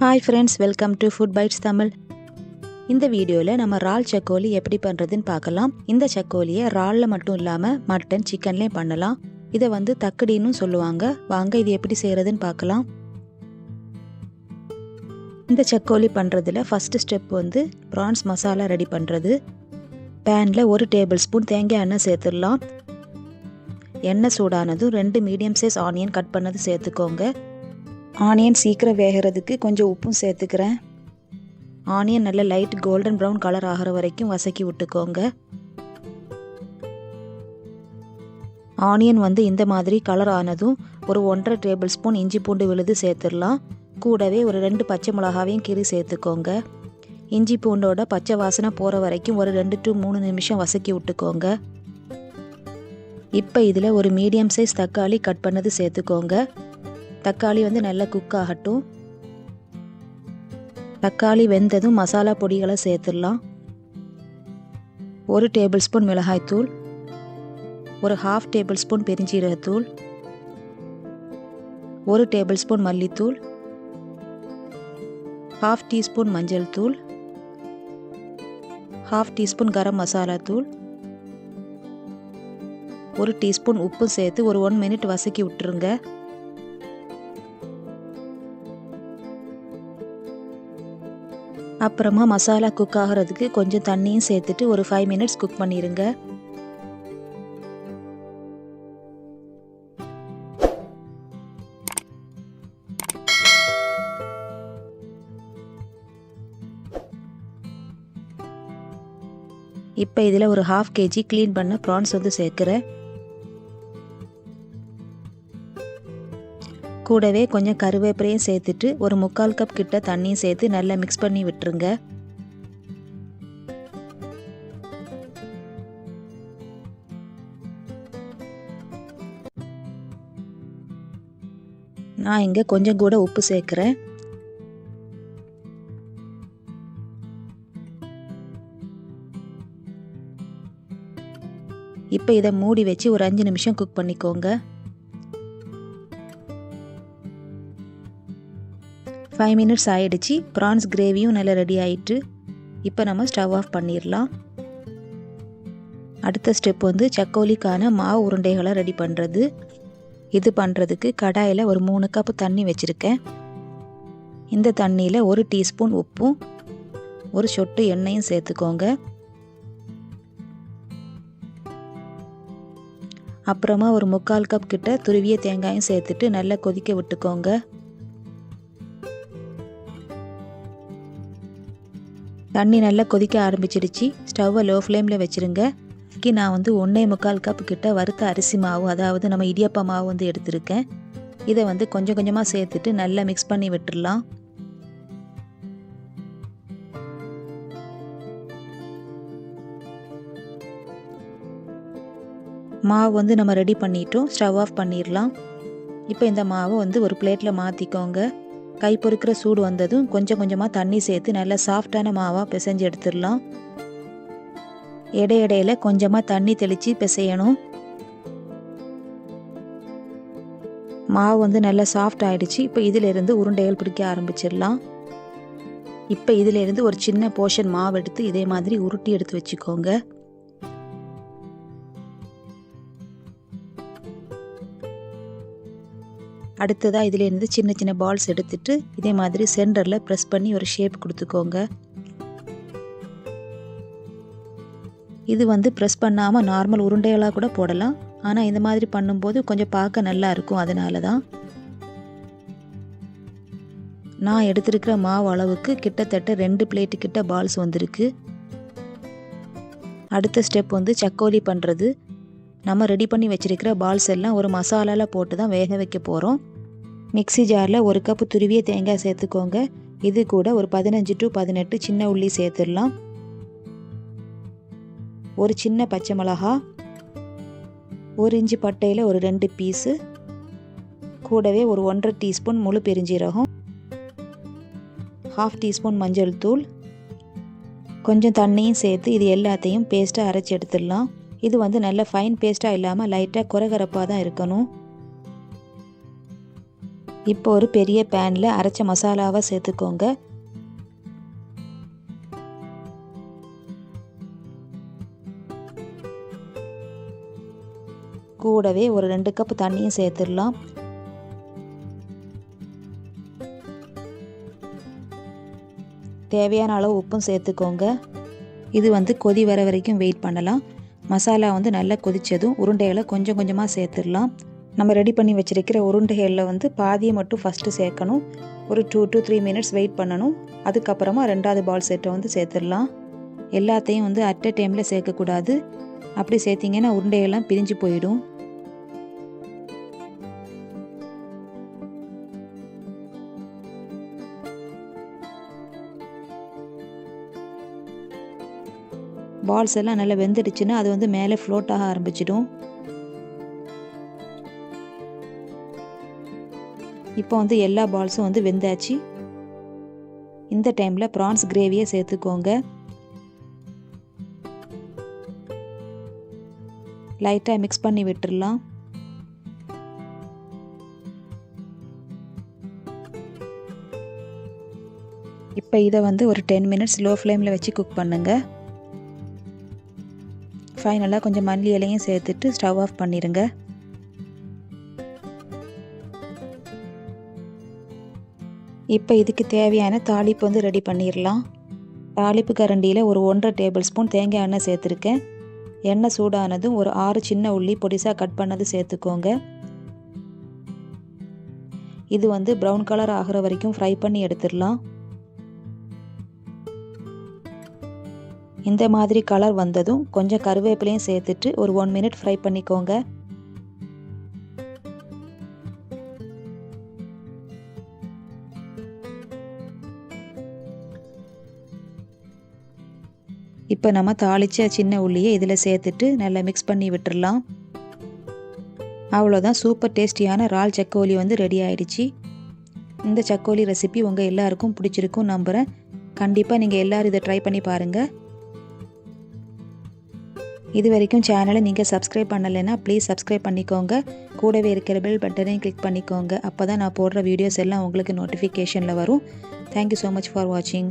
Hi friends, welcome to food bites Tamil. இந்த வீடியோவில் நம்ம இறால் சக்கோலி எப்படி பண்ணுறதுன்னு பார்க்கலாம். இந்த சக்கோலியை இறாலில் மட்டும் இல்லாமல் மட்டன், சிக்கன்லேயும் பண்ணலாம். இதை தக்கடின்னு சொல்லுவாங்க. வாங்க இது எப்படி செய்கிறதுன்னு பார்க்கலாம். இந்த சக்கோலி பண்ணுறதுல first step prawns masala ready பண்ணுறது. பேனில் 1 டேபிள் ஸ்பூன் தேங்காய் எண்ணெய் சேர்த்துடலாம். எண்ணெய் சூடானதும் 2 மீடியம் சைஸ் ஆனியன் கட் பண்ணது சேர்த்துக்கோங்க. ஆனியன் சீக்கிரம் வேகிறதுக்கு கொஞ்சம் உப்பும் சேர்த்துக்கிறேன். ஆனியன் நல்ல லைட் கோல்டன் ப்ரௌன் கலர் ஆகிற வரைக்கும் வதக்கி விட்டுக்கோங்க. ஆனியன் இந்த மாதிரி கலர் ஆனதும் ஒரு 1.5 டேபிள் ஸ்பூன் இஞ்சி பூண்டு விழுது சேர்த்துடலாம். கூடவே ஒரு 2 பச்சை மிளகாவையும் கீறி சேர்த்துக்கோங்க. இஞ்சி பூண்டோட பச்சை வாசனை போகிற வரைக்கும் ஒரு 2 to 3 நிமிஷம் வதக்கி விட்டுக்கோங்க. இப்போ இதில் ஒரு மீடியம் சைஸ் தக்காளி கட் பண்ணது சேர்த்துக்கோங்க. தக்காளி நல்லா குக் ஆகட்டும். தக்காளி வெந்ததும் மசாலா பொடிகளை சேர்த்துடலாம். 1 டேபிள் ஸ்பூன் மிளகாய்த்தூள், ஒரு 1/2 டேபிள் ஸ்பூன் பெருஞ்சீரகத்தூள், 1 டேபிள் ஸ்பூன் மல்லித்தூள், 1/2 டீஸ்பூன் மஞ்சள் தூள், 1/2 டீஸ்பூன் கரம் மசாலா தூள், 1 டீஸ்பூன் உப்பு சேர்த்து ஒரு 1 மினிட் வதக்கி விட்டுருங்க. அப்புறமா மசாலா குக் ஆகிறதுக்கு கொஞ்சம் தண்ணியும் சேர்த்துட்டு ஒரு 5 மினிட்ஸ் குக் பண்ணிடுங்க. இப்போ இதில் ஒரு 1/2 kg க்ளீன் பண்ண ப்ரான்ஸ் சேர்க்குறேன். கூடவே கொஞ்சம் கருவேப்பிலையும் சேர்த்துட்டு ஒரு 3/4 கப் கிட்ட தண்ணியும் சேர்த்து நல்லா மிக்ஸ் பண்ணி விட்டுருங்க. நான் இங்கே கொஞ்சம் கூட உப்பு சேர்க்குறேன். இப்போ இதை மூடி வச்சு ஒரு 5 நிமிஷம் குக் பண்ணிக்கோங்க. 5 மினிட்ஸ் ஆயிடுச்சு. ப்ரான்ஸ் கிரேவியும் நல்லா ரெடி ஆயிட்டு. இப்போ நம்ம ஸ்டவ் ஆஃப் பண்ணிடலாம். அடுத்த ஸ்டெப் சக்கோலிக்கான மாவு உருண்டைகளை ரெடி பண்ணுறது. இது பண்ணுறதுக்கு கடாயில் ஒரு 3 கப் தண்ணி வச்சுருக்கேன். இந்த தண்ணியில் 1 டீஸ்பூன் உப்பும் 1 சொட்டு எண்ணெயும் சேர்த்துக்கோங்க. அப்புறமா ஒரு 3/4 கப் கிட்ட துருவிய தேங்காயும் சேர்த்துட்டு நல்லா கொதிக்க விட்டுக்கோங்க. தண்ணி நல்லா கொதிக்க ஆரம்பிச்சிடுச்சு. ஸ்டவ்வை லோ ஃப்ளேமில் வச்சுருங்க. நான் 1.25 கப் கிட்ட வறுத்த அரிசி மாவு, அதாவது நம்ம இடியப்ப மாவு எடுத்திருக்கேன். இதை கொஞ்சம் கொஞ்சமாக சேர்த்துட்டு நல்லா மிக்ஸ் பண்ணி விட்டுடலாம். மாவு நம்ம ரெடி பண்ணிட்டோம். ஸ்டவ் ஆஃப் பண்ணிடலாம். இப்போ இந்த மாவை ஒரு பிளேட்டில் மாற்றிக்கோங்க. கை பொறுக்கிற சூடு வந்ததும் கொஞ்சம் கொஞ்சமாக தண்ணி சேர்த்து நல்லா சாஃப்டான மாவாக பிசைஞ்சு எடுத்துடலாம். இடையிடையில் கொஞ்சமாக தண்ணி தெளித்து பிசையணும். மாவு நல்லா சாஃப்ட் ஆகிடுச்சு. இப்போ இதிலிருந்து உருண்டைகள் பிடிக்க ஆரம்பிச்சிடலாம். இப்போ இதிலிருந்து ஒரு சின்ன போர்ஷன் மாவு எடுத்து இதே மாதிரி உருட்டி எடுத்து வச்சுக்கோங்க. அடுத்ததாக இதிலேருந்து சின்ன சின்ன பால்ஸ் எடுத்துட்டு இதே மாதிரி சென்டரில் ப்ரெஸ் பண்ணி ஒரு ஷேப் கொடுத்துக்கோங்க. இது ப்ரெஸ் பண்ணாமல் நார்மல் உருண்டைகளாக கூட போடலாம். ஆனால் இந்த மாதிரி பண்ணும்போது கொஞ்சம் பார்க்க நல்லா இருக்கும். அதனால தான் நான் எடுத்துருக்கிற மாவு அளவுக்கு கிட்டத்தட்ட 2 பிளேட்டு கிட்ட பால்ஸ் வந்திருக்கு. அடுத்த ஸ்டெப் சக்கோலி பண்ணுறது. நம்ம ரெடி பண்ணி வச்சுருக்கிற பால்ஸ் எல்லாம் ஒரு மசாலாவில் போட்டு தான் வேக வைக்க போகிறோம். மிக்ஸி ஜாரில் 1 கப் துருவிய தேங்காய் சேர்த்துக்கோங்க. இது கூட ஒரு 15 to 18 சின்ன உள்ளி சேர்த்துடலாம். ஒரு சின்ன பச்சை மிளகா, 1 இன்ச்சு பட்டையில் ஒரு 2 பீஸு, கூடவே ஒரு 1.5 டீஸ்பூன் முழு பெருஞ்சீரகம், 1/2 டீஸ்பூன் மஞ்சள் தூள், கொஞ்சம் தண்ணியும் சேர்த்து இது எல்லாத்தையும் பேஸ்ட்டாக அரைச்சி எடுத்துடலாம். இது நல்ல ஃபைன் பேஸ்ட்டாக இல்லாமல் லைட்டாக குறகரப்பாக தான் இருக்கணும். இப்போ ஒரு பெரிய பேனில் அரைச்ச மசாலாவை சேர்த்துக்கோங்க. கூடவே ஒரு 2 கப் தண்ணியும் சேர்த்துடலாம். தேவையான அளவு உப்பும் சேர்த்துக்கோங்க. இது கொதி வர வரைக்கும் வெயிட் பண்ணலாம். மசாலா நல்லா கொதித்ததும் உருண்டைகளை கொஞ்சம் கொஞ்சமாக சேர்த்துடலாம். நம்ம ரெடி பண்ணி வச்சுருக்கிற உருண்டைகளில் பாதியை மட்டும் ஃபஸ்ட்டு சேர்க்கணும். ஒரு 2 to 3 மினிட்ஸ் வெயிட் பண்ணணும். அதுக்கப்புறமா 2வது பால் செட்டை சேர்த்துடலாம். எல்லாத்தையும் அட் அ டைமில் சேர்க்கக்கூடாது. அப்படி சேர்த்திங்கன்னா உருண்டையெல்லாம் பிரிஞ்சு போயிடும். பால்ஸ் எல்லாம் நல்லா வெந்துடுச்சுன்னா அது மேலே ஃப்ளோட் ஆக ஆரம்பிச்சிடும். இப்போ எல்லா பால்ஸும் வெந்தாச்சு. இந்த டைமில் ப்ரான்ஸ் கிரேவியை சேர்த்துக்கோங்க. லைட்டாக மிக்ஸ் பண்ணி விட்டுடலாம். இப்போ இதை ஒரு 10 மினிட்ஸ் லோ ஃப்ளேமில் வச்சு குக் பண்ணுங்கள். ஃபைனலாக கொஞ்சம் மல்லி இலையும் சேர்த்துட்டு ஸ்டவ் ஆஃப் பண்ணிடுங்க. இப்போ இதுக்கு தேவையான தாளிப்பு ரெடி பண்ணிடலாம். தாளிப்பு கரண்டியில் ஒரு 1.5 டேபிள் ஸ்பூன் தேங்காய் எண்ணெய் சேர்த்துருக்கேன். எண்ணெய் சூடானதும் ஒரு 6 சின்ன உள்ளி பொடிசாக கட் பண்ணது சேர்த்துக்கோங்க. இது ப்ரௌன் கலர் ஆகிற வரைக்கும் ஃப்ரை பண்ணி எடுத்துடலாம். இந்த மாதிரி கலர் வந்ததும் கொஞ்சம் கருவேப்பிலையும் சேர்த்துட்டு ஒரு 1 மினிட் ஃப்ரை பண்ணிக்கோங்க. இப்போ நம்ம தாளித்த சின்ன உள்ளியை இதில் சேர்த்துட்டு நல்லா மிக்ஸ் பண்ணி விட்டுடலாம். அவ்வளோதான், சூப்பர் டேஸ்டியான இறால் சக்கோலி ரெடி ஆயிடுச்சு. இந்த சக்கோலி ரெசிபி உங்கள் எல்லாருக்கும் பிடிச்சிருக்கும் நம்புகிறேன். கண்டிப்பாக நீங்கள் எல்லோரும் இதை ட்ரை பண்ணி பாருங்கள். இது வரைக்கும் சேனலை நீங்கள் சப்ஸ்கிரைப் பண்ணலைன்னா ப்ளீஸ் சப்ஸ்கிரைப் பண்ணிக்கோங்க. கூடவே இருக்கிற பெல் பட்டனையும் கிளிக் பண்ணிக்கோங்க. அப்போ தான் நான் போடுற வீடியோஸ் எல்லாம் உங்களுக்கு நோட்டிஃபிகேஷனில் வரும். தேங்க்யூ ஸோ மச் ஃபார் வாட்சிங்.